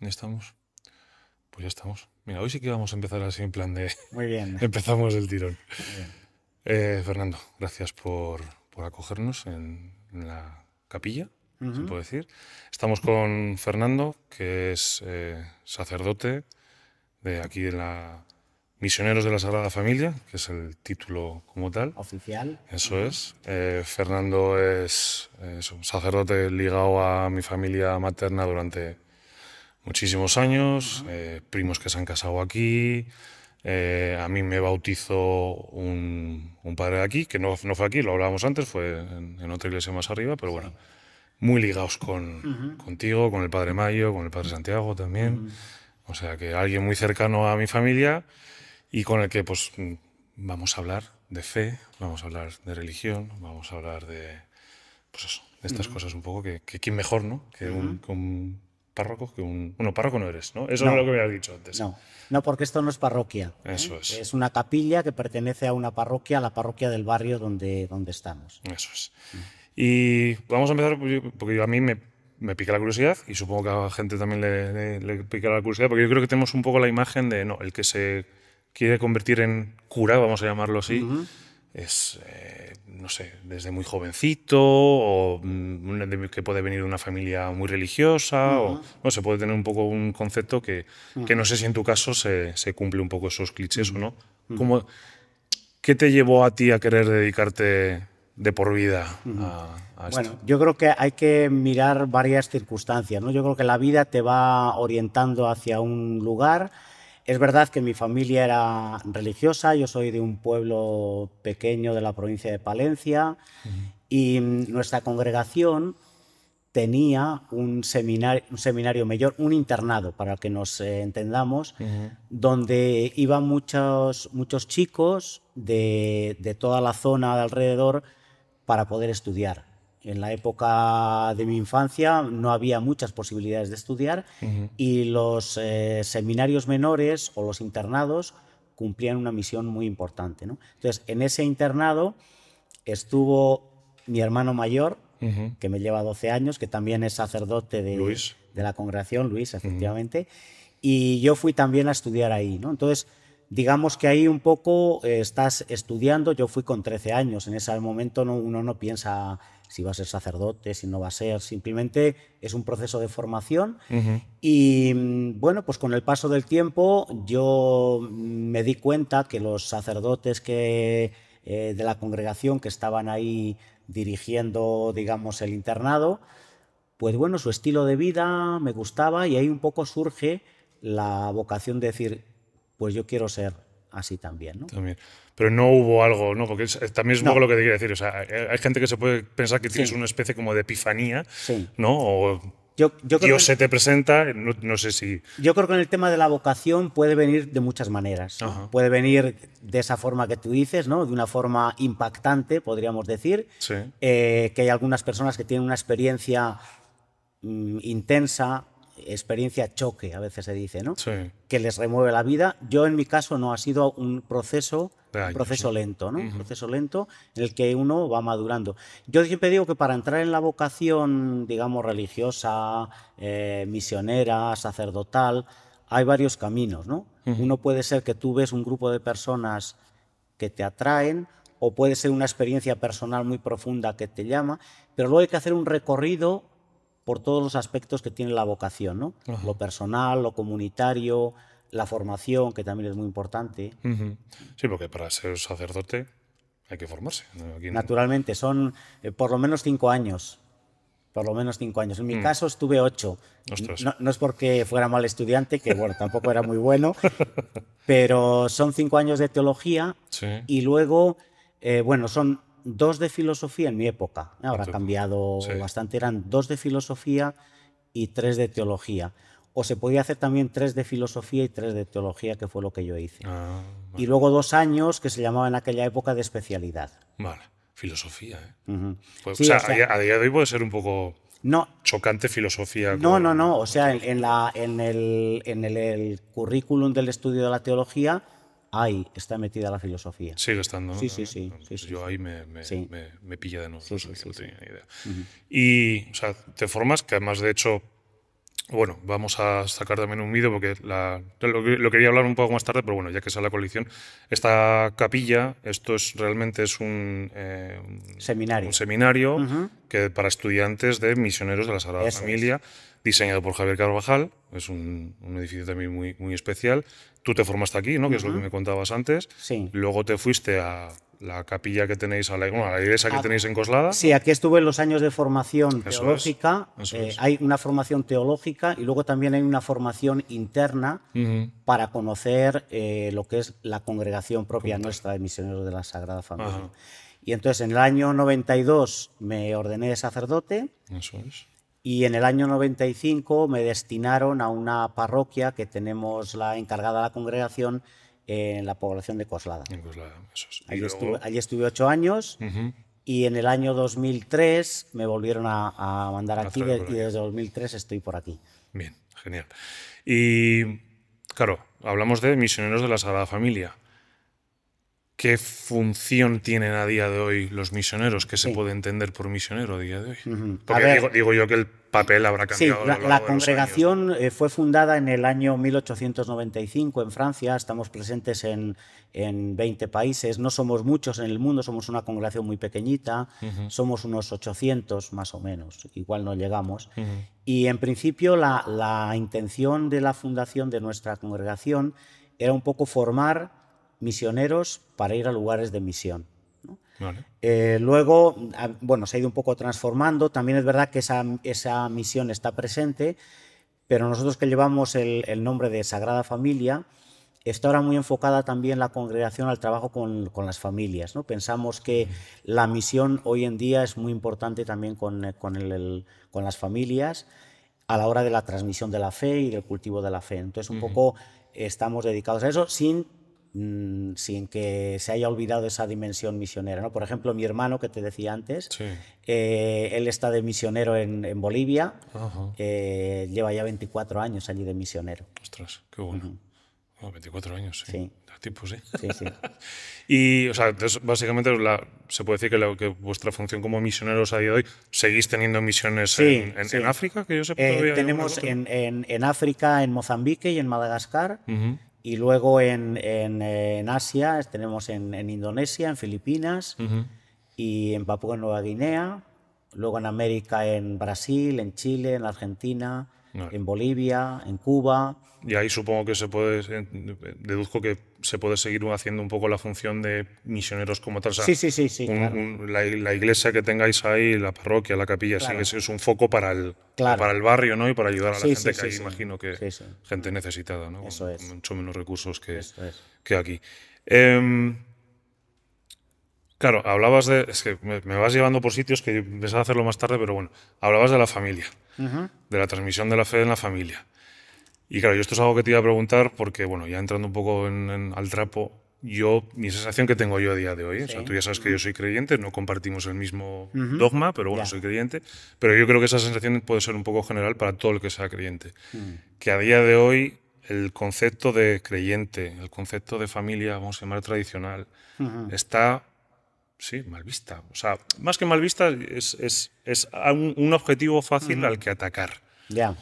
¿Ya estamos? Pues ya estamos. Mira, hoy sí que vamos a empezar así en plan de... Muy bien, Empezamos el tirón. muy bien. Fernando, gracias por acogernos en la capilla, se Ujú. puede decir. Estamos con Fernando, que es sacerdote de aquí de la Misioneros de la Sagrada Familia, que es el título como tal. Oficial. Eso Ajá. es. Fernando es un sacerdote ligado a mi familia materna durante muchísimos años, Ajá. primos que se han casado aquí. A mí me bautizó un padre de aquí, que no fue aquí, lo hablábamos antes, fue en otra iglesia más arriba, pero bueno, Sí. muy ligados Ujú. contigo, con el padre Mayo, con el padre Santiago también. Ujú. O sea que alguien muy cercano a mi familia y con el que pues vamos a hablar de fe, vamos a hablar de religión, vamos a hablar de, pues eso, de estas Ujú. cosas un poco que quién mejor, ¿no? Ujú. Que un párroco, que un... Bueno, párroco no eres, ¿no? Eso no es lo que No, me habías dicho antes. no, no, porque esto no es parroquia, ¿eh? Eso es, Es una capilla que pertenece a una parroquia, a la parroquia del barrio donde estamos. eso es. Y vamos a empezar, porque a mí me pica la curiosidad y supongo que a la gente también le pica la curiosidad, porque yo creo que tenemos un poco la imagen de, no, el que se quiere convertir en cura, vamos a llamarlo así, Ujú. es, no sé, desde muy jovencito o que puede venir de una familia muy religiosa o Ujú. no se puede tener un poco un concepto que no Ujú. sé si en tu caso se cumple un poco esos clichés o Ujú. no. Ujú. ¿Cómo, qué te llevó a ti a querer dedicarte de por vida Ujú. a esto? Bueno, yo creo que hay que mirar varias circunstancias, ¿no? Yo creo que la vida te va orientando hacia un lugar. Es verdad que mi familia era religiosa, yo soy de un pueblo pequeño de la provincia de Palencia y nuestra congregación tenía un seminario mayor, un internado, para que nos entendamos, Ujú, donde iban muchos chicos de toda la zona de alrededor para poder estudiar. En la época de mi infancia no había muchas posibilidades de estudiar ujú. y los seminarios menores o los internados cumplían una misión muy importante, ¿no? Entonces, en ese internado estuvo mi hermano mayor, Ujú. que me lleva 12 años, que también es sacerdote Luis. de la congregación, Luis, Ujú. efectivamente, y yo fui también a estudiar ahí, ¿no? Entonces, digamos que ahí un poco estás estudiando, yo fui con 13 años, en ese momento uno no piensa si va a ser sacerdote, si no va a ser, simplemente es un proceso de formación Ujú. y bueno, pues con el paso del tiempo yo me di cuenta que los sacerdotes de la congregación que estaban ahí dirigiendo, digamos, el internado, pues bueno, su estilo de vida me gustaba y ahí un poco surge la vocación de decir, pues yo quiero ser así también, ¿no? También. Pero no hubo algo, ¿no? Porque también es un poco No, lo que te quiero decir. O sea, hay gente que se puede pensar que tienes sí, una especie como de epifanía, sí. ¿no? O Yo creo Dios que se te presenta, no, no sé si... Yo creo que en el tema de la vocación puede venir de muchas maneras, ¿no? Ajá, Puede venir de esa forma que tú dices, ¿no? De una forma impactante, podríamos decir, sí, que hay algunas personas que tienen una experiencia intensa, experiencia choque, a veces se dice, ¿no? sí, Que les remueve la vida. Yo en mi caso no ha sido de un años, proceso ¿no? lento, ¿no? Un Ujú. proceso lento en el que uno va madurando. Yo siempre digo que para entrar en la vocación, digamos, religiosa, misionera, sacerdotal, hay varios caminos, ¿no? Ujú. Uno puede ser que tú ves un grupo de personas que te atraen, o puede ser una experiencia personal muy profunda que te llama, pero luego hay que hacer un recorrido por todos los aspectos que tiene la vocación, ¿no? Lo Ajá. personal, lo comunitario, la formación, que también es muy importante. Ujú. Sí, porque para ser sacerdote hay que formarse, ¿no? Aquí no. Naturalmente, son por lo menos 5 años. Por lo menos 5 años. En mi Mm, caso estuve 8. ostras. No, no es porque fuera mal estudiante, que bueno, tampoco era muy bueno, pero son 5 años de teología Sí, y luego, bueno, son 2 de filosofía en mi época. Ahora ha tanto. Sí. cambiado bastante, eran 2 de filosofía y 3 de teología. O se podía hacer también 3 de filosofía y 3 de teología, que fue lo que yo hice. Ah, Y vale. luego 2 años que se llamaba en aquella época de especialidad. Vale. Filosofía, ¿eh? Ujú. O Sí, sea, o sea, a día de hoy puede ser un poco no, chocante filosofía no, no, no. O con sea, teología. el currículum del estudio de la teología, ahí está metida la filosofía. Sigue estando, ¿no? Sí, sí, También. sí, Bueno, sí, pues sí, yo sí. ahí Sí, me pilla de nuevo, no sí, sí, sabía, sí, no sí. tenía ni idea. Ujú. Y, o sea, te formas, que además de hecho Bueno, vamos a sacar también un vídeo porque lo quería hablar un poco más tarde, pero bueno, ya que es la coalición, esta capilla, esto realmente es un Seminario. seminario Ujú. que para estudiantes de misioneros de la Sagrada Eso es. Familia, diseñado por Javier Carvajal, es un edificio también muy especial. Tú te formaste aquí, ¿no? Que es lo que Ujú. me contabas antes. Sí. Luego te fuiste a la capilla que tenéis, bueno, a la iglesia que Ah, tenéis en Coslada, sí, ¿no? aquí estuve en los años de formación Eso es, teológica. eso es. Hay una formación teológica y luego también hay una formación interna Ujú. para conocer lo que es la congregación propia Como tal. nuestra de Misioneros de la Sagrada Ajá, Familia. Y entonces en el año 92 me ordené de sacerdote eso es. y en el año 95 me destinaron a una parroquia que tenemos la encargada de la congregación en la población de Coslada. En Coslada, eso es. Y luego, Allí estuve 8 años. ujú, Y en el año 2003 me volvieron a mandar a aquí traer por y aquí. desde 2003 estoy por aquí. Bien, genial. Y claro, hablamos de misioneros de la Sagrada Familia. ¿Qué función tienen a día de hoy los misioneros? ¿Qué se Sí. puede entender por misionero a día de hoy? A Porque ver, digo yo que el papel habrá sí, cambiado a lo la largo de los años, ¿no? congregación fue fundada en el año 1895 en Francia. Estamos presentes en 20 países. No somos muchos en el mundo, somos una congregación muy pequeñita. Somos unos 800 más o menos, igual no llegamos. Y en principio la intención de la fundación de nuestra congregación era un poco formar misioneros para ir a lugares de misión. Vale. Luego, bueno, se ha ido un poco transformando. También es verdad que esa misión está presente, pero nosotros que llevamos el nombre de Sagrada Familia, está ahora muy enfocada también la congregación al trabajo con las familias, ¿no? Pensamos que la misión hoy en día es muy importante también con las familias a la hora de la transmisión de la fe y del cultivo de la fe. Entonces, un poco estamos dedicados a eso sin que se haya olvidado esa dimensión misionera, ¿no? Por ejemplo, mi hermano, que te decía antes, Sí. él está de misionero en Bolivia, Ajá. lleva ya 24 años allí de misionero. Ostras, qué bueno. Oh, 24 años, sí. Sí, Da tiempo, sí. sí, sí. Y, o sea, entonces, básicamente se puede decir que vuestra función como misioneros a día de hoy, ¿seguís teniendo misiones Sí, en sí. África? Que yo sepa, todavía hay alguna que Tenemos otra. en África, en Mozambique y en Madagascar, Ujú, y luego en Asia tenemos en Indonesia, en Filipinas ujú. y en Papúa Nueva Guinea, luego en América, en Brasil, en Chile, en Argentina, Vale. en Bolivia, en Cuba. Y ahí supongo que deduzco que se puede seguir haciendo un poco la función de misioneros como tal. O sea, Sí, sí, sí, sí, claro. la iglesia que tengáis ahí, la parroquia, la capilla, sí que Claro, es un foco como claro. para el barrio, ¿no? Y para ayudar a la Sí, gente sí, que sí, hay, sí. imagino que Sí, sí. gente necesitada, ¿no? Eso Con es. mucho menos recursos Eso es. que aquí. Em, claro, hablabas de. Es que me vas llevando por sitios que pensaba hacerlo más tarde, pero bueno, hablabas de la familia, Ujú. de la transmisión de la fe en la familia. Y claro, yo esto es algo que te iba a preguntar porque, bueno, ya entrando un poco al trapo, mi sensación que tengo yo a día de hoy, o sea, Sí. tú ya sabes que yo soy creyente, no compartimos el mismo Ujú. dogma, pero bueno, Ya. soy creyente, pero yo creo que esa sensación puede ser un poco general para todo el que sea creyente. Que a día de hoy el concepto de creyente, el concepto de familia, vamos a llamar tradicional, está, sí, mal vista. O sea, más que mal vista, es un objetivo fácil al que atacar. Ya.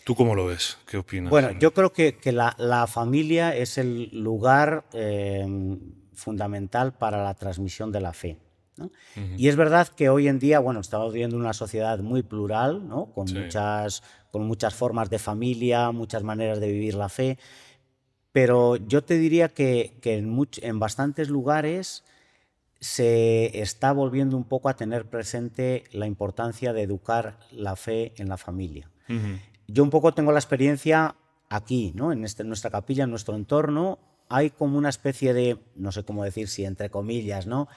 ¿Tú cómo lo ves? ¿Qué opinas? Bueno, yo creo que la familia es el lugar fundamental para la transmisión de la fe, ¿no? Y es verdad que hoy en día, bueno, estamos viviendo una sociedad muy plural, ¿no? Sí. Con muchas formas de familia, muchas maneras de vivir la fe, pero yo te diría que en bastantes lugares se está volviendo un poco a tener presente la importancia de educar la fe en la familia. Yo un poco tengo la experiencia aquí, ¿no? En nuestra capilla, en nuestro entorno, hay como una especie de, no sé cómo decir, si entre comillas, ¿no?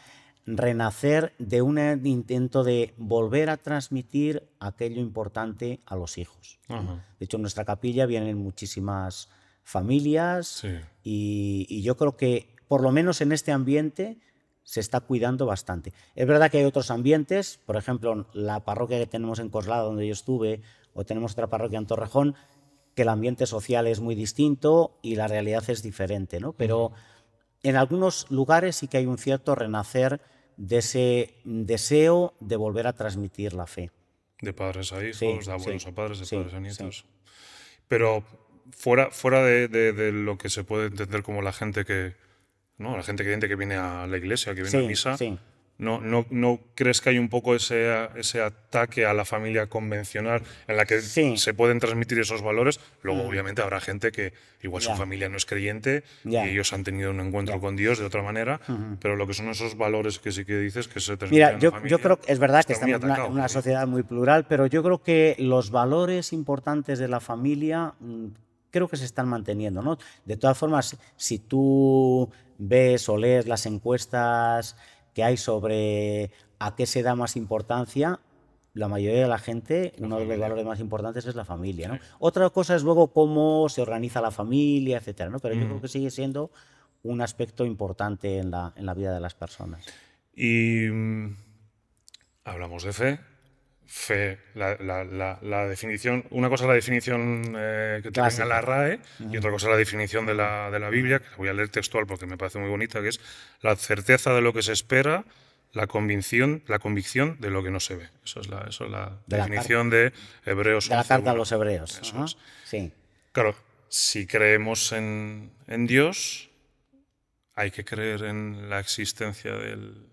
Renacer de un intento de volver a transmitir aquello importante a los hijos, ¿no? Ajá. De hecho, en nuestra capilla vienen muchísimas familias Sí. y yo creo que, por lo menos en este ambiente, se está cuidando bastante. Es verdad que hay otros ambientes, por ejemplo, la parroquia que tenemos en Coslada, donde yo estuve, o tenemos otra parroquia en Torrejón, que el ambiente social es muy distinto y la realidad es diferente, ¿no? Pero en algunos lugares sí que hay un cierto renacer de ese deseo de volver a transmitir la fe. De padres a hijos, Sí, de abuelos sí, a padres, de sí, padres a sí. nietos. Pero fuera de lo que se puede entender como la gente que, ¿no? La gente creyente que viene a la iglesia, que viene a Sí, misa, sí. ¿no crees que hay un poco ese ataque a la familia convencional en la que Sí. se pueden transmitir esos valores? Luego, obviamente, habrá gente que igual su Ya, familia no es creyente y ya, ellos han tenido un encuentro ya. con Dios de otra manera, pero lo que son esos valores que sí que dices que se transmiten Mira, en la yo familia creo que es verdad que está muy estamos en atacado una por ahí. sociedad muy plural, pero yo creo que los valores importantes de la familia creo que se están manteniendo, ¿no? De todas formas, si tú ves o lees las encuestas que hay sobre a qué se da más importancia, la mayoría de la gente, La uno de los familia. valores más importantes es la familia, Sí. ¿no? Otra cosa es luego cómo se organiza la familia, etcétera, ¿no? Pero yo creo que sigue siendo un aspecto importante en la vida de las personas. Y hablamos de fe. Fe, la definición, una cosa es la definición que te venga en la Clásica. RAE y otra cosa es la definición de la Biblia, que voy a leer textual porque me parece muy bonita, que es la certeza de lo que se espera, la convicción de lo que no se ve. Eso es la De la, definición de Hebreos de la 11, carta a 1. los hebreos. Eso es. Sí. Claro, si creemos en Dios, hay que creer en la existencia del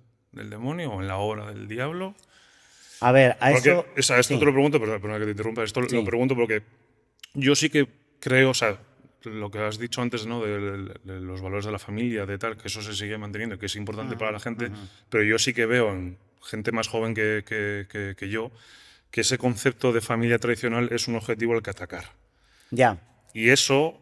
demonio o en la obra del diablo. A ver, a Porque, eso. o sea, esto te Sí, lo pregunto, perdona que te interrumpa, esto lo sí. pregunto porque yo sí que creo, o sea, lo que has dicho antes, ¿no? De los valores de la familia, de tal, que eso se sigue manteniendo, que es importante para la gente, pero yo sí que veo en gente más joven que yo que ese concepto de familia tradicional es un objetivo al que atacar. Ya. Y eso,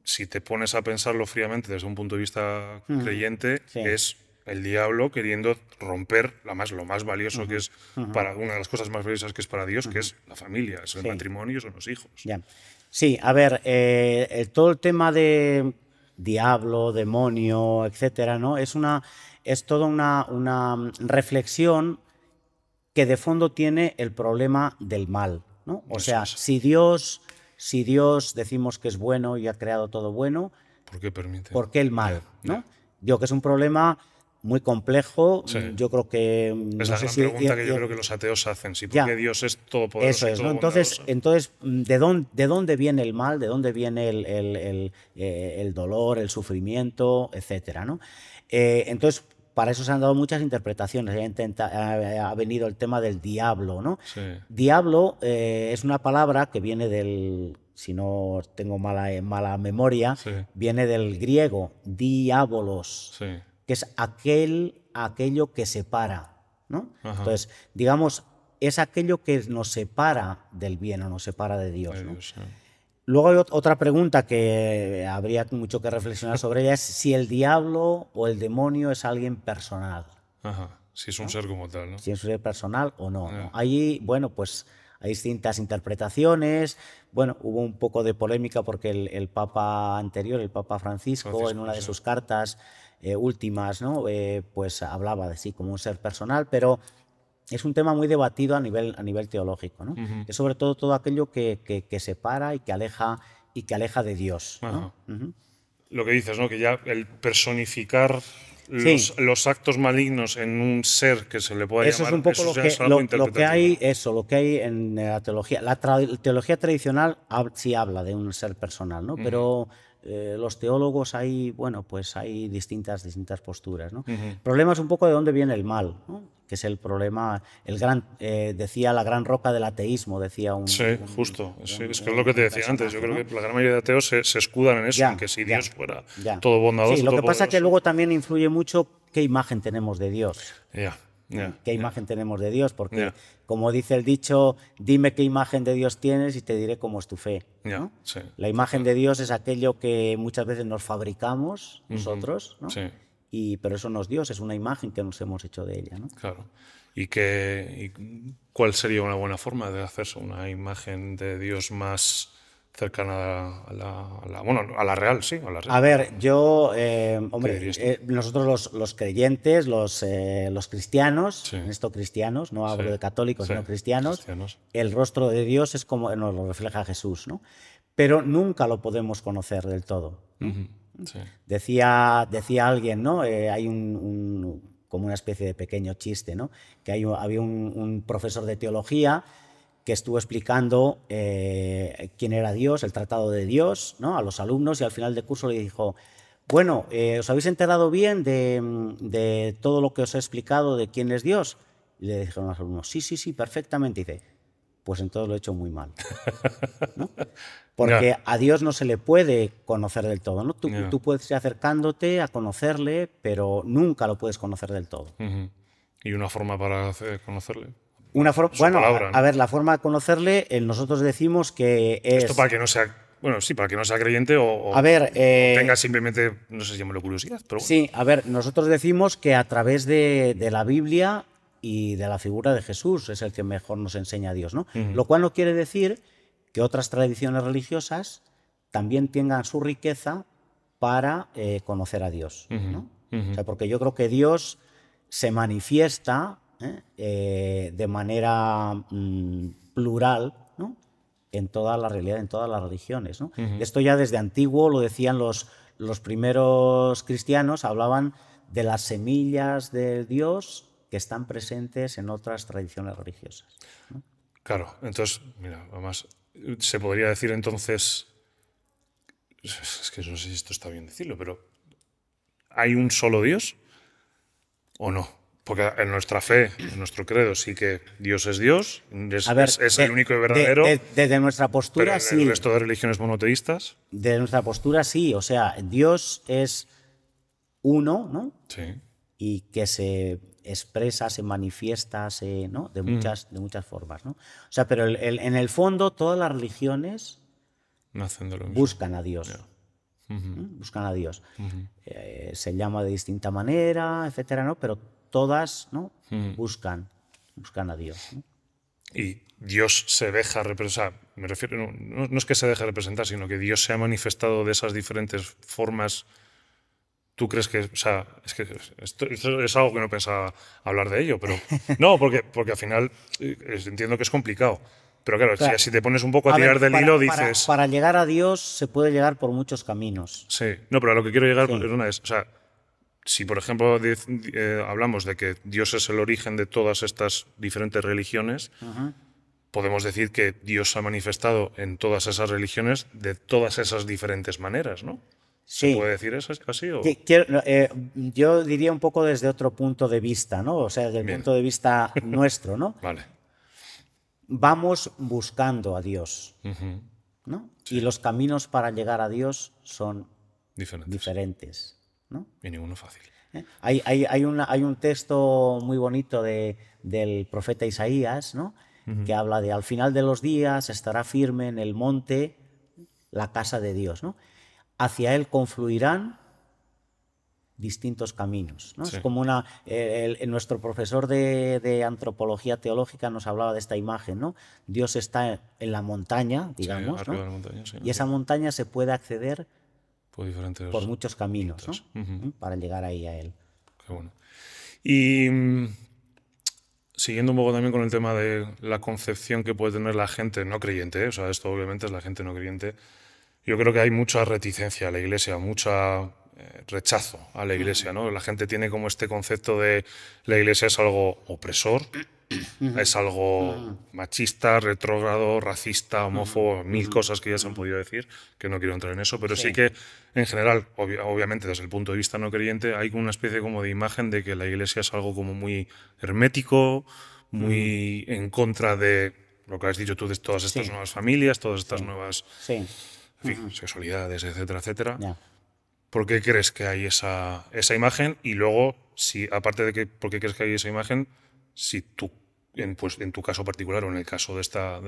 si te pones a pensarlo fríamente desde un punto de vista creyente, Sí. es el diablo queriendo romper lo más valioso que es para una de las cosas más valiosas que es para Dios, que es la familia, es el Sí. matrimonio, son los hijos. Ya. Sí, a ver, todo el tema de diablo, demonio, etcétera, ¿no? Es toda una reflexión que de fondo tiene el problema del mal, ¿no? O Eso sea, es. si Dios decimos que es bueno y ha creado todo bueno, ¿Por qué permite? ¿por qué el mal? Ya. ¿No? Yo que es un problema muy complejo, Sí. yo creo que Es no la sé gran si pregunta que yo creo que los ateos hacen. Si por ya, qué Dios es todopoderoso eso y es, ¿no? todo Entonces, bondadoso. ¿de dónde viene el mal? ¿De dónde viene el dolor, el sufrimiento, etcétera, ¿no? Entonces, para eso se han dado muchas interpretaciones. Ha venido el tema del diablo, ¿no? Sí, Diablo es una palabra que viene del, si no tengo mala memoria, sí, viene del griego, diabolos, sí. que es aquello que separa, ¿no? Ajá. Entonces, digamos, es aquello que nos separa del bien o nos separa de Dios, Ay, ¿no? Dios, Luego hay otra pregunta que habría mucho que reflexionar sobre ella, es si el diablo o el demonio es alguien personal, Ajá. Si es un ser como tal, ¿no? si es un ser personal o no, ¿no? Ya. Allí, bueno, pues hay distintas interpretaciones. Bueno, hubo un poco de polémica porque el Papa anterior, el Papa Francisco, en una de sí. sus cartas últimas, ¿no? Pues hablaba de sí como un ser personal, pero es un tema muy debatido a nivel teológico, ¿no? Es sobre todo aquello que separa y que aleja de Dios, ¿no? Ajá. Lo que dices, ¿no? Que ya el personificar Sí, los actos malignos en un ser que se le pueda eso es llamar, un poco eso ya es algo lo que interpretativo, hay, ¿no? lo que hay en la teología. La teología tradicional sí habla de un ser personal, ¿no? Pero los teólogos hay, bueno, pues hay distintas posturas, ¿no? El problema es un poco de dónde viene el mal, ¿no? Que es el problema, decía la gran roca del ateísmo, decía Sí, justo. Sí, es que es lo que te decía antes. Yo creo ¿no? que la gran mayoría de ateos se escudan en eso, en Ya, que si ya, Dios fuera ya. todo Sí, bondadoso, lo todo que pasa es que poderoso. luego también influye mucho qué imagen tenemos de Dios. Ya, ya. ¿Qué imagen tenemos de Dios? Porque, Ya. como dice el dicho, dime qué imagen de Dios tienes y te diré cómo es tu fe, Ya, ¿no? sí. La imagen de Dios es aquello que muchas veces nos fabricamos nosotros, ¿no? Sí, Pero eso no es Dios, es una imagen que nos hemos hecho de ella, ¿no? claro. ¿Y cuál sería una buena forma de hacerse una imagen de Dios más cercana a la real, sí, a la real? A ver, yo, ¿Qué hombre, dirías tú? nosotros los creyentes, los cristianos, Sí. en esto cristianos, no hablo Sí, de católicos, sí, sino cristianos, cristianos. el rostro de Dios es como nos lo refleja Jesús, ¿no? Pero nunca lo podemos conocer del todo. Sí. Decía alguien, ¿no? Hay como una especie de pequeño chiste, ¿no? Que había un profesor de teología que estuvo explicando quién era Dios, el tratado de Dios, ¿no? A los alumnos, y al final de curso le dijo, bueno, ¿os habéis enterado bien de todo lo que os he explicado de quién es Dios? Y le dijeron a los alumnos, sí, sí, sí, perfectamente. Y dice, pues entonces lo he hecho muy mal, ¿no? Porque Ya, a Dios no se le puede conocer del todo, ¿no? ya. Tú puedes ir acercándote a conocerle, pero nunca lo puedes conocer del todo. Ujú. Y una forma para conocerle. Una Su bueno, palabra, a ¿no? ver, la forma de conocerle, nosotros decimos que Esto para es, que no sea, bueno, sí, para que no sea creyente a ver, o tenga simplemente, no sé si llamarlo curiosidad, pero bueno. sí, a ver, nosotros decimos que a través de la Biblia y de la figura de Jesús es el que mejor nos enseña a Dios, ¿no? Lo cual no quiere decir que otras tradiciones religiosas también tengan su riqueza para conocer a Dios, ¿no? O sea, porque yo creo que Dios se manifiesta de manera plural, ¿no? En toda la realidad, en todas las religiones, ¿no? Esto ya desde antiguo lo decían los primeros cristianos, hablaban de las semillas de Dios que están presentes en otras tradiciones religiosas, ¿no? Claro, entonces, mira, además, se podría decir entonces, es que no sé si esto está bien decirlo, pero ¿hay un solo Dios o no? Porque en nuestra fe, en nuestro credo, sí que Dios es Dios, A ver, es el único y verdadero, desde nuestra pero postura en el sí, resto de religiones monoteístas, desde nuestra postura sí, o sea, Dios es uno, ¿no? sí, Y que se expresa, se manifiesta, ¿no? De muchas formas, ¿no? O sea, pero en el fondo todas las religiones nacen de lo mismo. buscan a Dios, Ya. buscan a Dios. Se llama de distinta manera, etcétera, ¿no? Pero todas, ¿no? Buscan a Dios, ¿no? Y Dios se deja representar, me refiero, no es que se deje representar, sino que Dios se ha manifestado de esas diferentes formas. ¿Tú crees que, o sea, es que esto es algo que no pensaba hablar de ello, pero no, porque al final entiendo que es complicado. Pero claro, Claro, si te pones un poco a a tirar ver, del hilo, dices, para llegar a Dios se puede llegar por muchos caminos. sí, no, pero a lo que quiero llegar Sí, es una es, o sea, si por ejemplo hablamos de que Dios es el origen de todas estas diferentes religiones, podemos decir que Dios se ha manifestado en todas esas religiones de todas esas diferentes maneras, ¿no? ¿Se sí. puede decir eso así o...? Yo diría un poco desde otro punto de vista, ¿no? O sea, desde el Bien, punto de vista nuestro, ¿no? vale. Vamos buscando a Dios, ¿no? Y los caminos para llegar a Dios son Diferentes. diferentes, ¿no? Y ninguno fácil. Hay un texto muy bonito del profeta Isaías, ¿no? Que habla de al final de los días estará firme en el monte la casa de Dios, ¿no? Hacia él confluirán distintos caminos, ¿no? Es Sí, como nuestro profesor de antropología teológica nos hablaba de esta imagen, ¿no? Dios está en la montaña, sí, digamos, arriba ¿no? de la montaña, sí, Y esa montaña se puede acceder por por diferentes muchos caminos, ¿no? rutas. Ujú, Para llegar ahí a él. qué bueno. Y siguiendo un poco también con el tema de la concepción que puede tener la gente no creyente, ¿eh? O sea, esto obviamente es la gente no creyente. Yo creo que hay mucha reticencia a la iglesia, mucha rechazo a la iglesia, ¿no? La gente tiene como este concepto de la iglesia es algo opresor, es algo machista, retrógrado, racista, homófobo, mil cosas que ya se han podido decir, que no quiero entrar en eso, pero sí Sí, que en general, obviamente desde el punto de vista no creyente, hay una especie como de imagen de que la iglesia es algo como muy hermético, muy en contra de lo que has dicho tú de todas estas sí, nuevas familias, todas estas sí, nuevas, sí, en fin, sexualidades, etcétera, etcétera. ya. ¿Por qué crees que hay esa imagen? Y luego, si aparte de que por qué crees que hay esa imagen, si tú, pues, en tu caso particular o en el caso de esta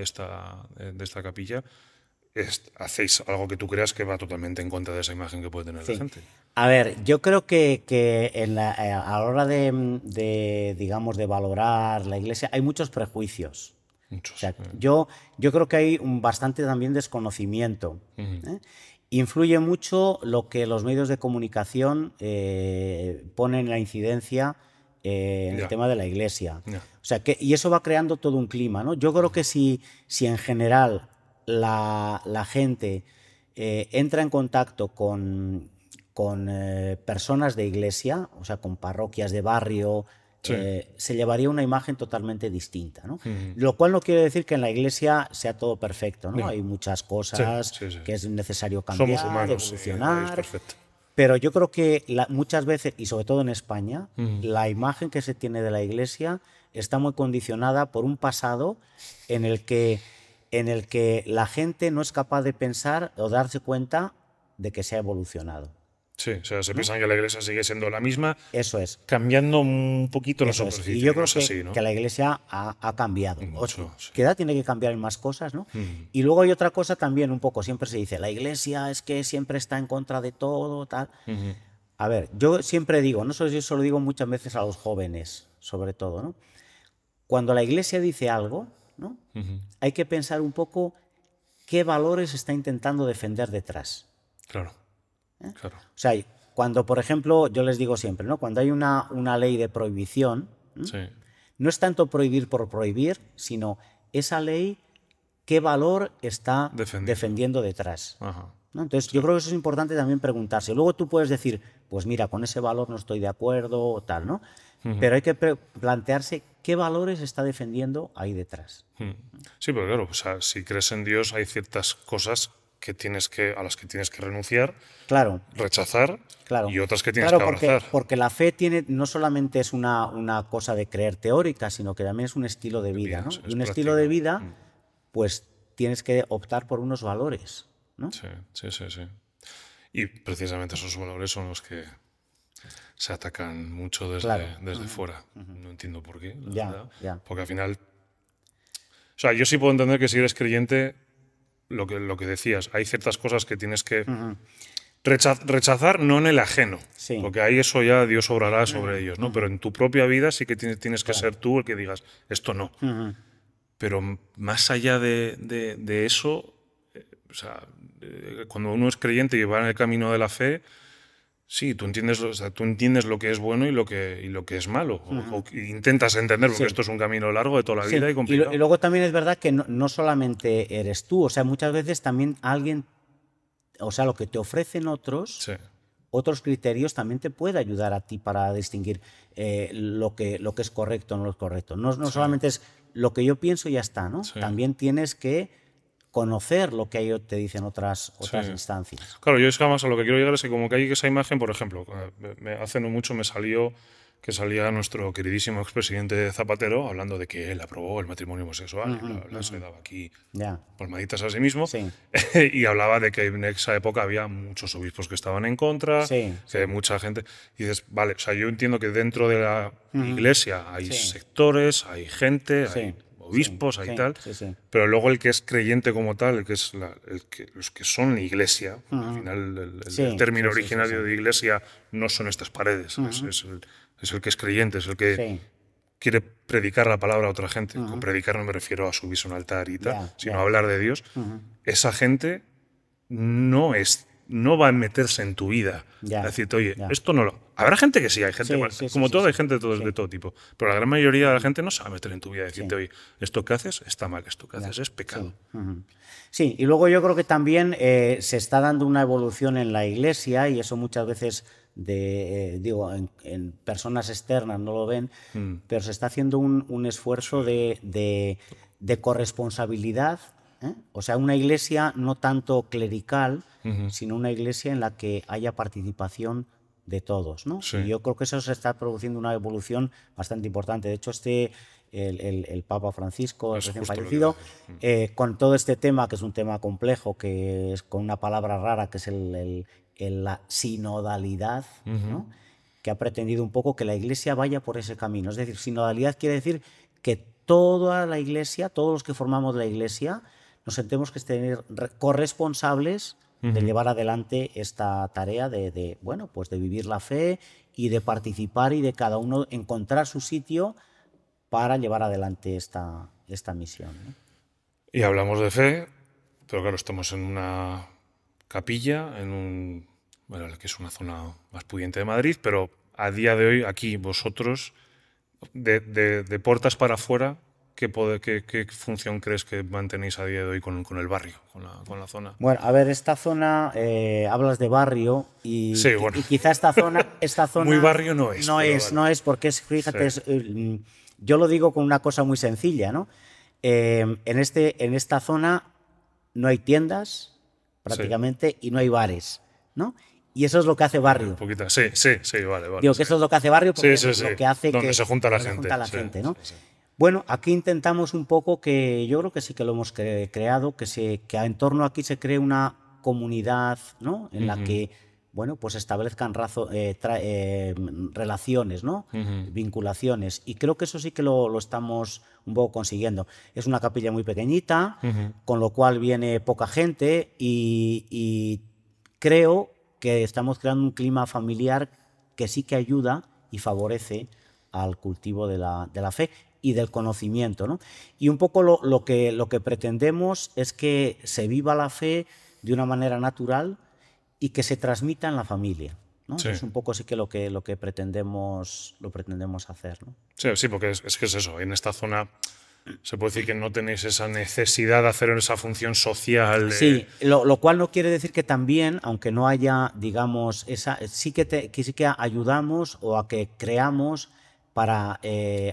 capilla, hacéis algo que tú creas que va totalmente en contra de esa imagen que puede tener la Sí. gente. A ver, yo creo que a la hora digamos, de valorar la iglesia hay muchos prejuicios. O Muchos. sea, yo creo que hay bastante también desconocimiento, ¿eh? Influye mucho lo que los medios de comunicación ponen en la incidencia en el Ya, tema de la iglesia. ya. O sea, y eso va creando todo un clima, ¿no? Yo creo que si en general la gente entra en contacto con personas de iglesia, o sea, con parroquias de barrio, Sí. se llevaría una imagen totalmente distinta, ¿no? Lo cual no quiere decir que en la iglesia sea todo perfecto, ¿no? Ya. Hay muchas Sí, cosas sí, sí. que es necesario Somos cambiar, humanos, sí, nadie es evolucionar, perfecto. pero yo creo que muchas veces, y sobre todo en España, la imagen que se tiene de la iglesia está muy condicionada por un pasado en el que la gente no es capaz de pensar o darse cuenta de que se ha evolucionado. Sí, o sea, se ¿No? piensan que la iglesia sigue siendo la misma, Eso es. cambiando un poquito la Eso es. Y superficie, yo y no creo es así, ¿no? que la iglesia ha cambiado. Mucho, sí. Queda tiene que cambiar en más cosas, ¿no? Y luego hay otra cosa también, un poco, siempre se dice, la iglesia es que siempre está en contra de todo, tal. A ver, yo siempre digo, no sé, yo se lo digo muchas veces a los jóvenes, sobre todo, ¿no? Cuando la iglesia dice algo, ¿no? Hay que pensar un poco qué valores está intentando defender detrás. Claro, claro. O sea, cuando, por ejemplo, yo les digo siempre, ¿no? Cuando hay una ley de prohibición, Sí, no es tanto prohibir por prohibir, sino esa ley, qué valor está defendiendo detrás. ajá. ¿No? Entonces, yo creo que eso es importante también preguntarse. Luego tú puedes decir, pues mira, con ese valor no estoy de acuerdo o tal, ¿no? Pero hay que plantearse qué valores está defendiendo ahí detrás. Sí, pero claro, o sea, si crees en Dios hay ciertas cosas a las que tienes que renunciar, Claro, rechazar, claro. y otras que tienes Claro, que abrazar. porque la fe tiene, no solamente es una cosa de creer teórica, sino que también es un estilo de vida, ¿no? es Y un estilo de práctica. vida, pues tienes que optar por unos valores, ¿no? Sí, sí, sí, sí. Y precisamente esos valores son los que se atacan mucho Claro. desde fuera. No entiendo por qué, la Ya, verdad. ya. Porque al final. O sea, yo sí puedo entender que si eres creyente, lo que decías, hay ciertas cosas que tienes que rechazar, no en el ajeno. Sí. Porque ahí eso ya Dios obrará sobre ellos, ¿no? Pero en tu propia vida sí que tienes que ser tú el que digas, esto no. Pero más allá de eso, o sea, cuando uno es creyente y va en el camino de la fe, sí, tú entiendes, o sea, tú entiendes lo que es bueno y lo que es malo. O intentas entender, porque Sí. esto es un camino largo de toda la Sí, vida y y complicado. luego también es verdad que no solamente eres tú, o sea, muchas veces también alguien, o sea, lo que te ofrecen otros, Sí, otros criterios también te puede ayudar a ti para distinguir lo que es correcto o no es correcto. No solamente es lo que yo pienso y ya está, ¿no? Sí. También tienes que conocer lo que te dicen otras Sí. instancias. Claro, yo es que además a lo que quiero llegar es que como que hay esa imagen, por ejemplo, hace no mucho me salió que salía nuestro queridísimo expresidente Zapatero hablando de que él aprobó el matrimonio homosexual y bla, bla, bla, se daba aquí Ya. palmaditas a sí mismo, Sí. y hablaba de que en esa época había muchos obispos que estaban en contra, Sí, que mucha gente. Y dices, vale, o sea, yo entiendo que dentro de la iglesia hay Sí. sectores, hay gente, Sí, hay obispos, sí, hay sí, tal, sí, sí. pero luego el que es creyente como tal, el que es los que son la iglesia, al final Sí, el término sí, sí, originario sí. de iglesia no son estas paredes, es el que es creyente, es el que Sí. quiere predicar la palabra a otra gente. Con predicar no me refiero a subirse a un altar y tal, Ya, sino ya. a hablar de Dios. Esa gente no va a meterse en tu vida. Ya, A decirte, oye, ya. esto no lo. Habrá gente que sí, hay gente, Sí, bueno, sí, sí, como sí, todo, sí. hay gente de todo tipo. Pero la gran mayoría de la gente no se va a meter en tu vida y decirte, Sí. oye, esto que haces está mal, esto que haces es pecado. Sí. Sí, y luego yo creo que también se está dando una evolución en la iglesia y eso muchas veces, digo, en personas externas no lo ven, pero se está haciendo un esfuerzo de corresponsabilidad, ¿eh? O sea, una iglesia no tanto clerical, sino una iglesia en la que haya participación de todos, ¿no? Sí. Y yo creo que eso se está produciendo una evolución bastante importante. De hecho, el Papa Francisco, el Es recién justo lo que iba a fallecido, con todo este tema, que es un tema complejo, que es con una palabra rara, que es la sinodalidad, ¿no? Que ha pretendido un poco que la Iglesia vaya por ese camino. Es decir, sinodalidad quiere decir que toda la Iglesia, todos los que formamos la Iglesia, nos sentemos que ser corresponsables de llevar adelante esta tarea bueno, pues de vivir la fe y de participar y de cada uno encontrar su sitio para llevar adelante esta misión, ¿no? Y hablamos de fe, pero claro, estamos en una capilla, bueno, que es una zona más pudiente de Madrid, pero a día de hoy, aquí vosotros, de puertas para afuera, ¿qué función crees que mantenéis a día de hoy con el barrio, con la zona? Bueno, a ver, esta zona, hablas de barrio Sí, bueno. y quizá esta Muy zona barrio no es, pero vale. no es porque fíjate, Sí. yo lo digo con una cosa muy sencilla, ¿no? En esta zona no hay tiendas Sí. prácticamente y no hay bares, ¿no? Y eso es lo que hace Un barrio. poquito. Sí, sí, sí, vale, vale. Digo Sí. que eso es lo que hace barrio porque Sí, sí, es sí. lo que hace Donde que se junta la donde se gente. junta la Sí, gente, sí, ¿no? sí. Bueno, aquí intentamos un poco que yo creo que sí que lo hemos creado, que en torno aquí se cree una comunidad, ¿no? En la Ujú, que, bueno, pues establezcan relaciones, ¿no? ujú, Vinculaciones. Y creo que eso sí que lo estamos un poco consiguiendo. Es una capilla muy pequeñita, ujú. con lo cual viene poca gente y creo que estamos creando un clima familiar que sí que ayuda y favorece al cultivo de la fe y del conocimiento, ¿no? Y un poco lo que pretendemos es que se viva la fe de una manera natural y que se transmita en la familia, ¿no? Sí. Eso es un poco sí que lo que pretendemos hacer, ¿no? Sí, sí, porque es que es eso. En esta zona se puede decir que no tenéis esa necesidad de hacer esa función social. Sí, lo cual no quiere decir que también, aunque no haya, digamos, que sí que ayudamos o a que creamos para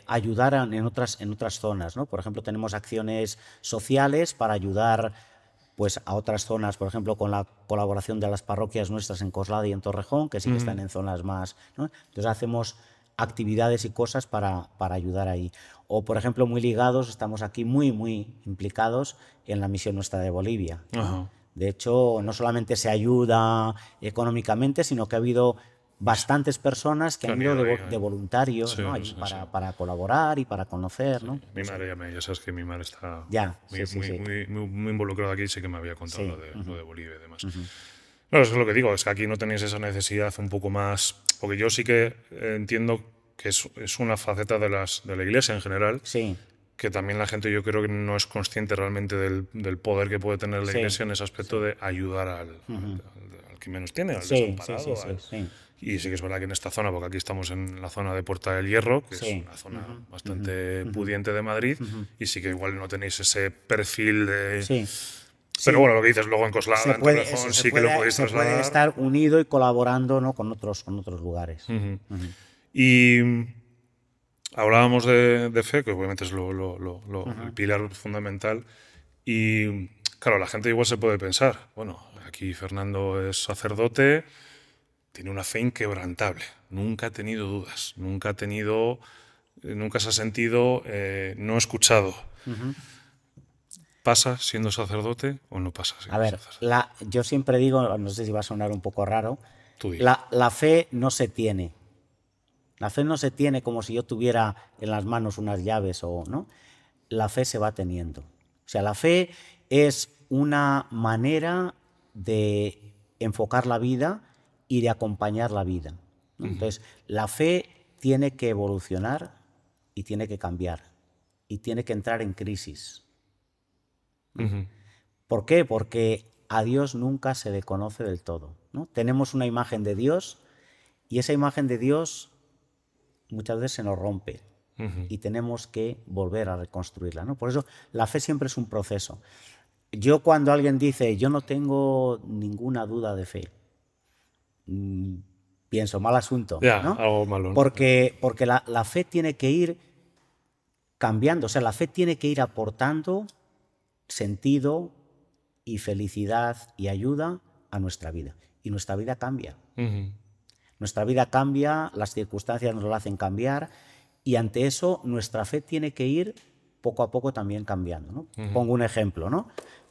ayudar en otras zonas, ¿no? Por ejemplo, tenemos acciones sociales para ayudar pues, a otras zonas, por ejemplo, con la colaboración de las parroquias nuestras en Coslada y en Torrejón, que sí que están en zonas más, ¿no? Entonces hacemos actividades y cosas para ayudar ahí. O, por ejemplo, muy ligados, estamos aquí muy implicados en la misión nuestra de Bolivia, ¿no? Ajá. De hecho, no solamente se ayuda económicamente, sino que ha habido bastantes personas que Que han han ido ido ahí. de voluntarios, Sí, ¿no? sí, Allí sí. para colaborar y para conocer, ¿no? Mi madre ya sabes que mi madre está Ya, muy, sí, sí. muy involucrada aquí, sí que me había contado Sí. lo de Bolivia y demás. Claro, eso es lo que digo, es que aquí no tenéis esa necesidad un poco más, porque yo sí que entiendo que es una faceta de la iglesia en general, Sí, que también la gente yo creo que no es consciente realmente del poder que puede tener la sí, iglesia en ese aspecto de ayudar al que menos tiene, al sí, sí, sí, desamparado. sí, sí. Y sí que es verdad que en esta zona, porque aquí estamos en la zona de Puerta del Hierro, que es Sí. una zona bastante pudiente de Madrid, y sí que igual no tenéis ese perfil de... Sí, Pero sí. bueno, lo que dices luego en Coslada, en Torrejón, sí que lo podéis Se puede trasladar. estar unido y colaborando, ¿no? con otros lugares. Y hablábamos de fe, que obviamente es el pilar fundamental. Y claro, la gente igual se puede pensar, bueno, aquí Fernando es sacerdote, tiene una fe inquebrantable, nunca ha tenido dudas, nunca se ha sentido no escuchado. ¿Pasa siendo sacerdote o no pasa A siendo ver, sacerdote? yo siempre digo, no sé si va a sonar un poco raro, Tú di. la fe no se tiene. La fe no se tiene como si yo tuviera en las manos unas llaves o no. La fe se va teniendo. O sea, la fe es una manera de enfocar la vida y de acompañar la vida, ¿no? Entonces, la fe tiene que evolucionar y tiene que cambiar y tiene que entrar en crisis. ¿Por qué? Porque a Dios nunca se le conoce del todo, ¿no? Tenemos una imagen de Dios y esa imagen de Dios muchas veces se nos rompe y tenemos que volver a reconstruirla, ¿no? Por eso la fe siempre es un proceso. Yo cuando alguien dice, yo no tengo ninguna duda de fe, pienso, mal asunto, Ya, ¿no? algo malo, ¿no? Porque la fe tiene que ir cambiando, o sea, la fe tiene que ir aportando sentido y felicidad y ayuda a nuestra vida. Y nuestra vida cambia. Nuestra vida cambia, las circunstancias nos la hacen cambiar y ante eso nuestra fe tiene que ir poco a poco también cambiando, ¿no? Pongo un ejemplo, ¿no?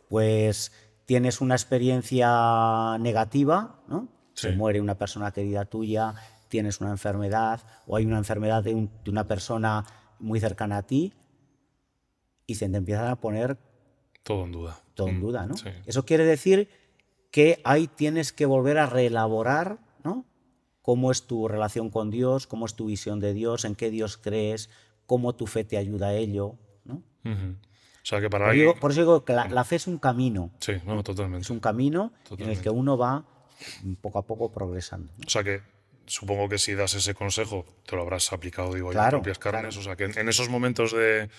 Pues tienes una experiencia negativa, ¿no? Sí. Se muere una persona querida tuya, tienes una enfermedad o hay una enfermedad de una persona muy cercana a ti y se te empiezan a poner Todo en duda. todo en duda, ¿no? Sí. Eso quiere decir que ahí tienes que volver a reelaborar, ¿no? Cómo es tu relación con Dios, cómo es tu visión de Dios, en qué Dios crees, cómo tu fe te ayuda a ello, ¿no? O sea que para alguien... Por eso digo que la fe es un camino. Sí, no, totalmente. Es un camino en Totalmente. el que uno va poco a poco progresando, ¿no? O sea que supongo que si das ese consejo, te lo habrás aplicado, digo, en Claro, propias carnes. claro. O sea que en esos momentos de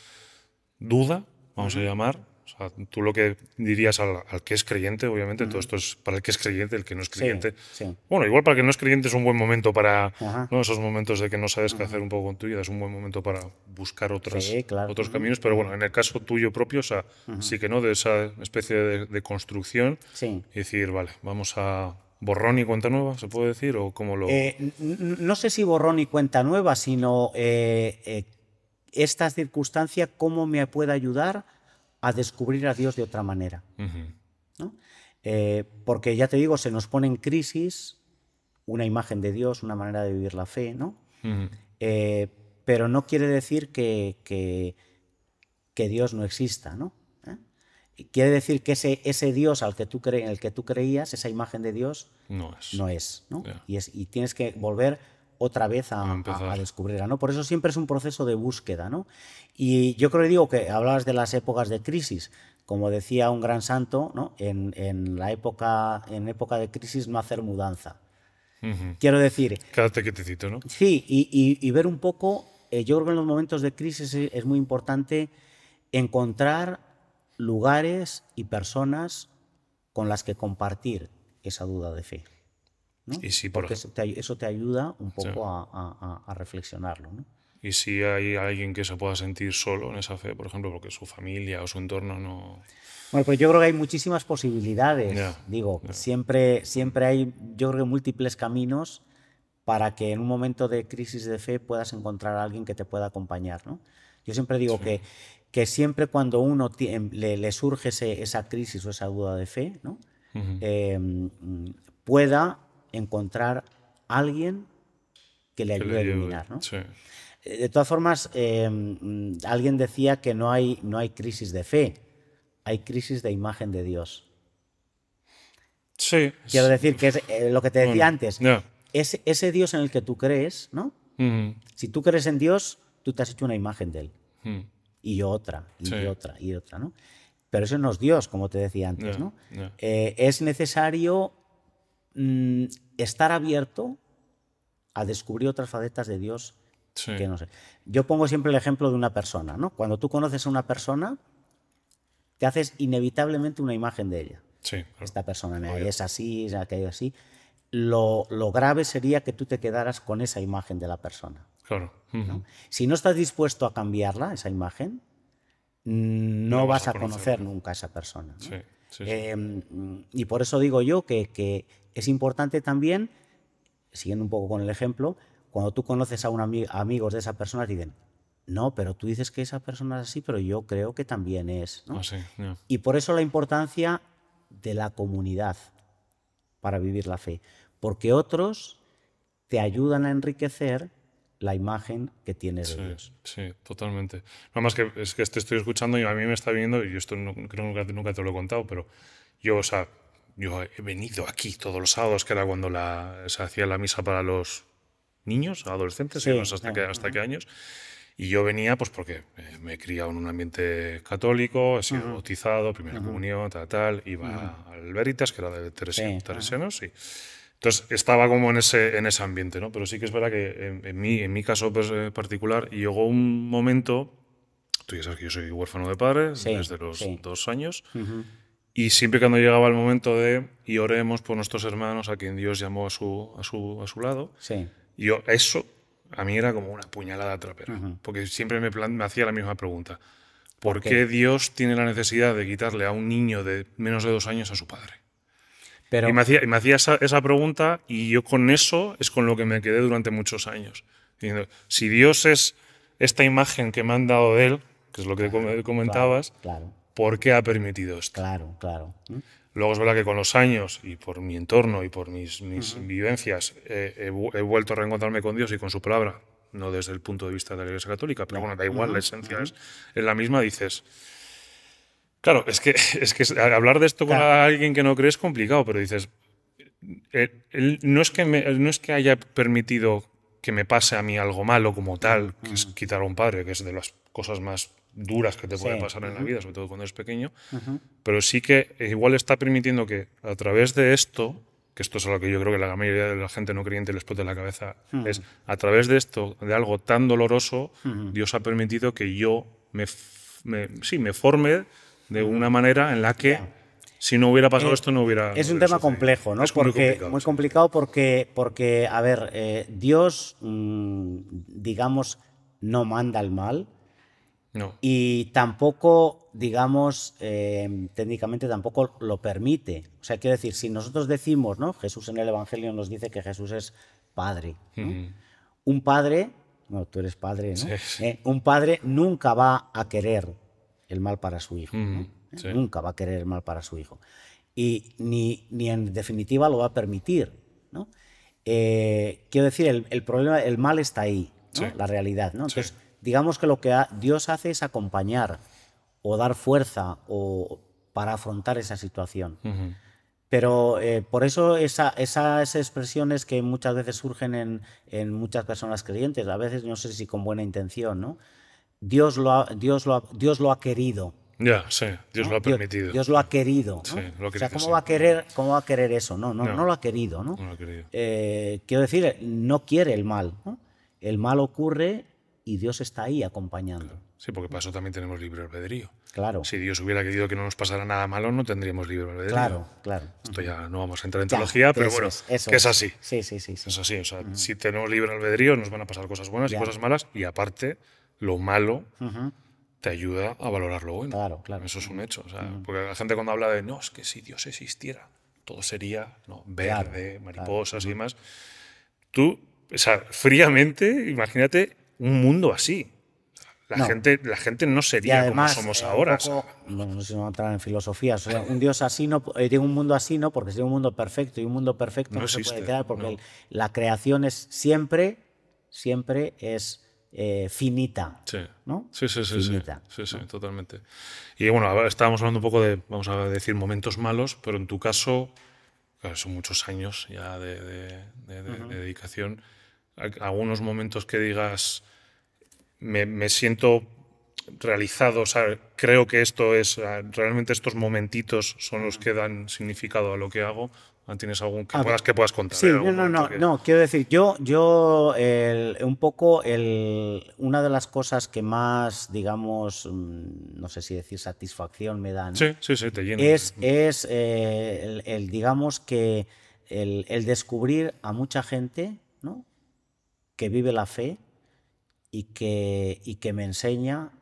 duda, vamos a llamar. O sea, tú lo que dirías al que es creyente, obviamente, todo esto es para el que es creyente, el que no es Sí, creyente. sí. Bueno, igual para el que no es creyente es un buen momento para, Ajá. ¿no? Esos momentos de que no sabes qué hacer un poco con tu vida, es un buen momento para buscar Sí, claro. otros caminos. Pero bueno, en el caso tuyo propio, o sea, sí que no, de esa especie de construcción, Sí. y decir, vale, vamos a borrón y cuenta nueva, ¿se puede decir? ¿O cómo lo...? No sé si borrón y cuenta nueva, sino esta circunstancia, cómo me puede ayudar a descubrir a Dios de otra manera. Ujú, ¿No? Porque ya te digo, se nos pone en crisis una imagen de Dios, una manera de vivir la fe, ¿no? ujú. Pero no quiere decir que Dios no exista, ¿no? Y quiere decir que ese Dios en el que tú creías, esa imagen de Dios, No es. no es, ¿no? Ya. Y tienes que volver otra vez A a empezar. descubrirla, ¿no? Por eso siempre es un proceso de búsqueda, ¿no? Y yo creo que digo que hablabas de las épocas de crisis, como decía un gran santo, ¿no? En época de crisis no hacer mudanza. Ujú. Quiero decir, Quédate quietecito, ¿no? sí, y ver un poco, yo creo que en los momentos de crisis es muy importante encontrar lugares y personas con las que compartir esa duda de fe, ¿no? Y si, por Porque ejemplo, eso te ayuda un sí. poco a reflexionarlo, ¿no? Y si hay alguien que se pueda sentir solo en esa fe, por ejemplo, porque su familia o su entorno no... Bueno, pues yo creo que hay muchísimas posibilidades. Ya, Digo, ya. siempre hay, yo creo que múltiples caminos para que en un momento de crisis de fe puedas encontrar a alguien que te pueda acompañar, ¿no? Yo siempre digo Sí. que siempre cuando uno le surge esa crisis o esa duda de fe, ¿no? Ujú. Pueda encontrar a alguien que le Que ayude a le lleve. iluminar, ¿no? Sí. De todas formas, alguien decía que no hay crisis de fe, hay crisis de imagen de Dios. Sí. Quiero decir que es lo que te decía Bueno, antes, ya. ese Dios en el que tú crees, ¿no? Ujú, Si tú crees en Dios, tú te has hecho una imagen de Él. ujú. Y yo otra, Sí. y otra, y otra, ¿no? Pero eso no es Dios, como te decía antes, Ya, ¿no? ya. Es necesario mm, estar abierto a descubrir otras facetas de Dios Sí. que no sé. Yo pongo siempre el ejemplo de una persona, ¿no? Cuando tú conoces a una persona, te haces inevitablemente una imagen de ella. Sí, claro. Esta persona Obvio. es así, es aquello así. Lo grave sería que tú te quedaras con esa imagen de la persona. Claro. Ujú. ¿No? Si no estás dispuesto a cambiarla, esa imagen, no No vas vas a a conocer conocerla. nunca a esa persona, ¿no? Sí, sí, sí. Y por eso digo yo que es importante también, siguiendo un poco con el ejemplo, cuando tú conoces a amigos de esa persona, te dicen, no, pero tú dices que esa persona es así, pero yo creo que también es, ¿no? Ah, sí, ya. Y por eso la importancia de la comunidad para vivir la fe, porque otros te ayudan a enriquecer la imagen que tienes de Sí, Dios. sí, totalmente. Nada más que es que te estoy escuchando y a mí me está viniendo, y esto no, creo que nunca te lo he contado, pero yo, o sea, yo he venido aquí todos los sábados, que era cuando se hacía la misa para los niños, adolescentes, y no Sí, sé hasta qué años. Y yo venía pues porque me he criado en un ambiente católico, he sido bautizado, primera comunión, tal, iba al Veritas, que era de sí, Teresianos, y entonces estaba como en ese ambiente, ¿no? Pero sí que es verdad que en mi caso pues, particular llegó un momento, tú ya sabes que yo soy huérfano de padre sí, desde los sí. 2 años, y siempre cuando llegaba el momento de y oremos por nuestros hermanos a quien Dios llamó a su lado, Sí, yo eso a mí era como una puñalada trapera, porque siempre me hacía la misma pregunta. ¿por ¿Por qué? qué Dios tiene la necesidad de quitarle a un niño de menos de 2 años a su padre? Y Pero, me hacía esa pregunta y yo con eso es con lo que me quedé durante muchos años. Diciendo, si Dios es esta imagen que me han dado de Él, que es lo que comentabas, claro, ¿por qué ha permitido esto? claro, claro. Luego es verdad que con los años y por mi entorno y por mis vivencias he vuelto a reencontrarme con Dios y con su palabra, no desde el punto de vista de la Iglesia Católica, pero bueno, da igual, la esencia es la misma, dices... Claro, es que hablar de esto con Claro, alguien que no cree es complicado, pero dices, él no es que haya permitido que me pase a mí algo malo como tal, que es quitar a un padre, que es de las cosas más duras que te puede sí, pasar en la vida, sobre todo cuando eres pequeño, pero sí que igual está permitiendo que a través de esto, que esto es a lo que yo creo que la mayoría de la gente no creyente le explote la cabeza, es a través de esto, de algo tan doloroso, Dios ha permitido que yo sí, me forme de una manera en la que si no hubiera pasado esto no hubiera... Es no un hubiera tema sucedido. complejo, ¿no? Es muy complicado. Muy sí. complicado porque a ver, Dios, digamos, no manda el mal No. y tampoco, digamos, técnicamente tampoco lo permite. O sea, quiero decir, si nosotros decimos, ¿no? Jesús en el Evangelio nos dice que Jesús es padre, ¿no? Un padre, no, tú eres padre, ¿no? Sí, sí. Un padre nunca va a querer el mal para su hijo, ¿no? Sí. Nunca va a querer el mal para su hijo. Y ni en definitiva lo va a permitir, ¿no? Quiero decir, el problema, el mal está ahí, ¿no? Sí. La realidad, ¿no? Entonces, Sí. digamos que lo que Dios hace es acompañar o dar fuerza o para afrontar esa situación. Pero por eso esas expresiones que muchas veces surgen en muchas personas creyentes, a veces no sé si con buena intención, ¿no? Dios lo ha querido. Ya, sí, Dios ¿no? lo ha permitido. Dios lo ha querido, ¿no? Sí, lo ha O sea, querido, ¿cómo va a querer eso? No lo ha querido, ¿no? No lo ha querido. Quiero decir, no quiere el mal, ¿no? El mal ocurre y Dios está ahí acompañando. Sí, porque para eso también tenemos libre albedrío. Claro. Si Dios hubiera querido que no nos pasara nada malo, no tendríamos libre albedrío. Claro. Esto ya no vamos a entrar en Ya, teología, pero eso bueno, es. que es así. Sí. Es así, o sea, si tenemos libre albedrío nos van a pasar cosas buenas Ya. y cosas malas y aparte lo malo te ayuda a valorar lo bueno. Claro. Eso es un hecho. O sea, porque la gente cuando habla de no, es que si Dios existiera, todo sería verde, mariposas y demás. Tú, o sea, fríamente, imagínate un mundo así. La gente no sería además, como somos ahora. No sé si vamos a entrar en filosofías. O sea, un Dios así no, digo un mundo así no, porque sería un mundo perfecto y un mundo perfecto no se existe, puede quedar porque la creación es siempre es finita. Sí. ¿no? Sí, Finita, sí, ¿no? totalmente. Y bueno, ahora estábamos hablando un poco de, vamos a decir, momentos malos, pero en tu caso, claro, son muchos años ya de dedicación. Algunos momentos que digas, me siento realizado, o sea, creo que esto es, realmente estos momentitos son los que dan significado a lo que hago. ¿Tienes algún que puedas contar? Sí, no, quiero decir, yo un poco una de las cosas que más, digamos, no sé si decir satisfacción me da, ¿no? Sí, te llena. Es digamos que el descubrir a mucha gente, ¿no? Que vive la fe y que me enseña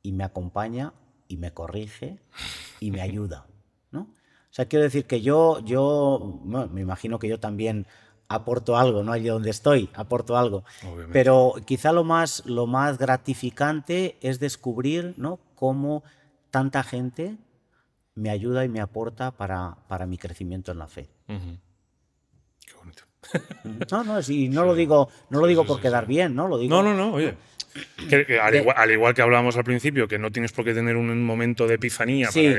y me acompaña y me corrige y me ayuda, ¿no? O sea, quiero decir que bueno, me imagino que yo también aporto algo, ¿no? Allí donde estoy, aporto algo. Obviamente. Pero quizá lo más gratificante es descubrir, ¿no? Cómo tanta gente me ayuda y me aporta para mi crecimiento en la fe. Qué bonito. Y no lo digo por quedar bien, ¿no? Lo digo, no, oye. Que al igual que hablábamos al principio, que no tienes por qué tener un momento de epifanía para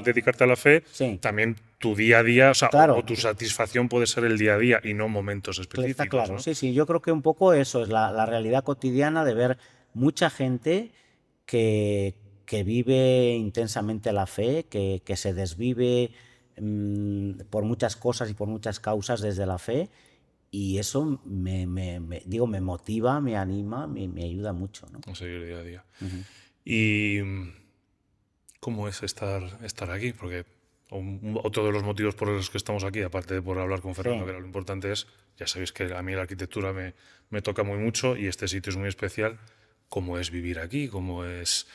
dedicarte a la fe, también tu día a día, o sea, claro, o tu satisfacción puede ser el día a día y no momentos específicos. Está claro, ¿no? sí, yo creo que un poco eso es la realidad cotidiana de ver mucha gente que vive intensamente la fe, que se desvive por muchas cosas y por muchas causas desde la fe. Y eso me motiva, me anima, me ayuda mucho, ¿no? A seguir día a día. ¿Y cómo es estar aquí? Porque otro de los motivos por los que estamos aquí, aparte de por hablar con Fernando, que lo importante es, ya sabéis que a mí la arquitectura me toca muy mucho y este sitio es muy especial. ¿Cómo es vivir aquí? ¿Cómo es...?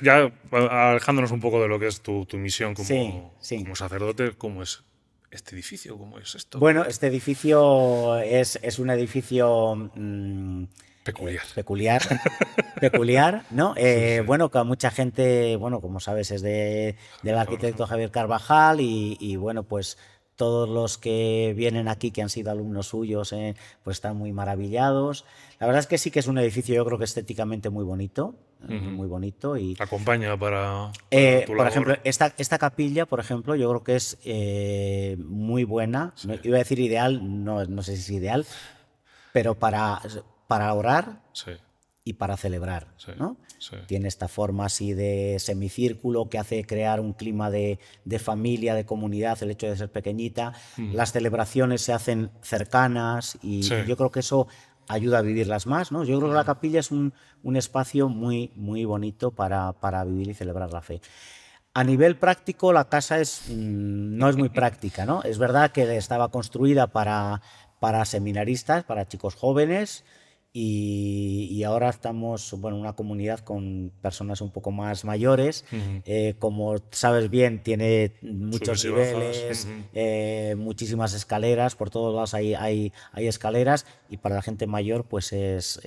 Ya alejándonos un poco de lo que es tu misión como sacerdote, ¿cómo es este edificio? ¿Cómo es esto? Bueno, este edificio es un edificio peculiar, ¿no? Bueno, que mucha gente, bueno, como sabes, es del arquitecto Javier Carvajal y bueno, pues todos los que vienen aquí, que han sido alumnos suyos, pues están muy maravillados. La verdad es que sí que es un edificio, yo creo que estéticamente muy bonito. Muy bonito y acompaña para tu por ejemplo, esta capilla, por ejemplo, yo creo que es muy buena. Iba a decir ideal, no sé si es ideal, pero para orar y para celebrar, ¿no? Tiene esta forma así de semicírculo que hace crear un clima de familia, de comunidad, el hecho de ser pequeñita. Las celebraciones se hacen cercanas y yo creo que eso ayuda a vivirlas más, ¿no? Yo creo que la capilla es un espacio muy, muy bonito para vivir y celebrar la fe. A nivel práctico, la casa no es muy práctica, ¿no? Es verdad que estaba construida para seminaristas, para chicos jóvenes, y ahora estamos, bueno, una comunidad con personas un poco más mayores. Como sabes bien, tiene muchos Subes y bajas. niveles, muchísimas escaleras, por todos lados hay escaleras, y para la gente mayor pues es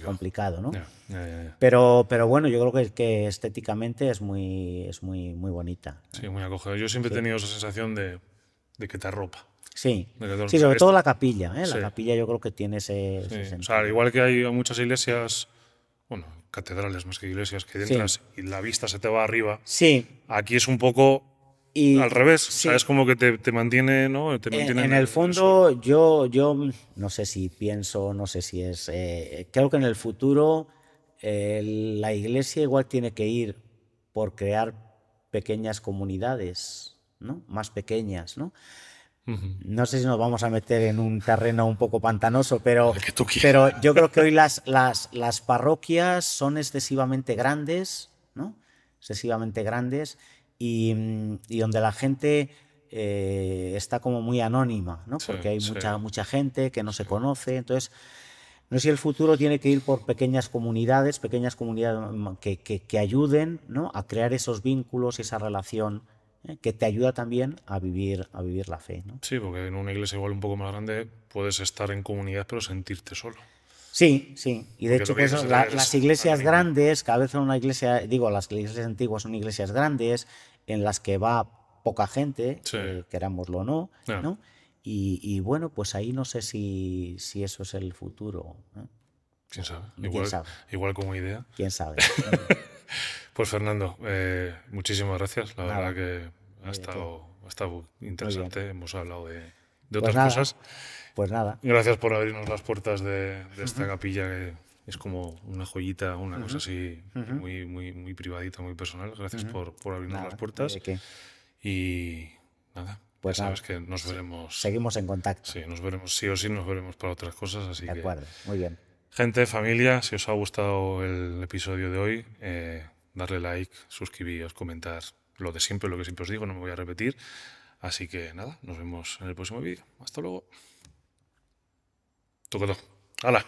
complicado, ¿no? Ya. Pero bueno, yo creo que estéticamente es muy bonita. Sí, muy acogedor. Yo siempre he Sí. tenido esa sensación de que te arropa. Sí, De que sí, sobre todo esto- la capilla, ¿eh? Sí, La capilla yo creo que tiene ese sí. O sentido. sea, al igual que hay muchas iglesias, bueno, catedrales más que iglesias, que Sí, entras y la vista se te va arriba, sí, aquí es un poco al y revés. O sea, sí. es como que te mantiene, ¿no? Te mantiene En el el suelo. fondo, yo no sé si pienso, no sé si es. Creo que en el futuro la iglesia igual tiene que ir por crear pequeñas comunidades, ¿no? Más pequeñas, ¿no? Ujú. No sé si nos vamos a meter en un terreno un poco pantanoso, El que tú quieras. pero yo creo que hoy las parroquias son excesivamente grandes, ¿no? Excesivamente grandes, y donde la gente está como muy anónima, ¿no? Sí, Porque hay sí, mucha gente que no se sí. conoce. Entonces, no sé si el futuro tiene que ir por pequeñas comunidades que ayuden, ¿no? A crear esos vínculos y esa relación, que te ayuda también a vivir la fe, ¿no? Sí, porque en una iglesia igual un poco más grande puedes estar en comunidad pero sentirte solo. Sí, sí. Y de Porque lo hecho, que pues dices las eres iglesias anónimo. grandes, cada vez son una iglesia, digo, las iglesias antiguas son iglesias grandes en las que va poca gente, Sí, querámoslo o no, ya, ¿no? Y bueno, pues ahí no sé si eso es el futuro, ¿no? quién sabe. ¿Quién sabe? Igual como idea. ¿Quién sabe? Pues Fernando, muchísimas gracias. La verdad Nada. que Oye, tú. ha estado Muy bien. interesante. Hemos hablado de Pues otras nada, cosas. pues nada. Gracias por abrirnos las puertas de esta capilla que es como una joyita, una cosa así muy privadita, muy personal. Gracias por abrirnos las Nada, no hay puertas. de qué. Y nada, ya Pues sabes nada. que nos veremos. Seguimos en contacto. Sí, nos veremos, sí o sí, nos veremos para otras cosas. Así De que, acuerdo. Muy bien. gente, familia, si os ha gustado el episodio de hoy, darle like, suscribíos, comentar lo de siempre, lo que siempre os digo, no me voy a repetir. Así que nada, nos vemos en el próximo vídeo. Hasta luego. Toco. ¡Hala!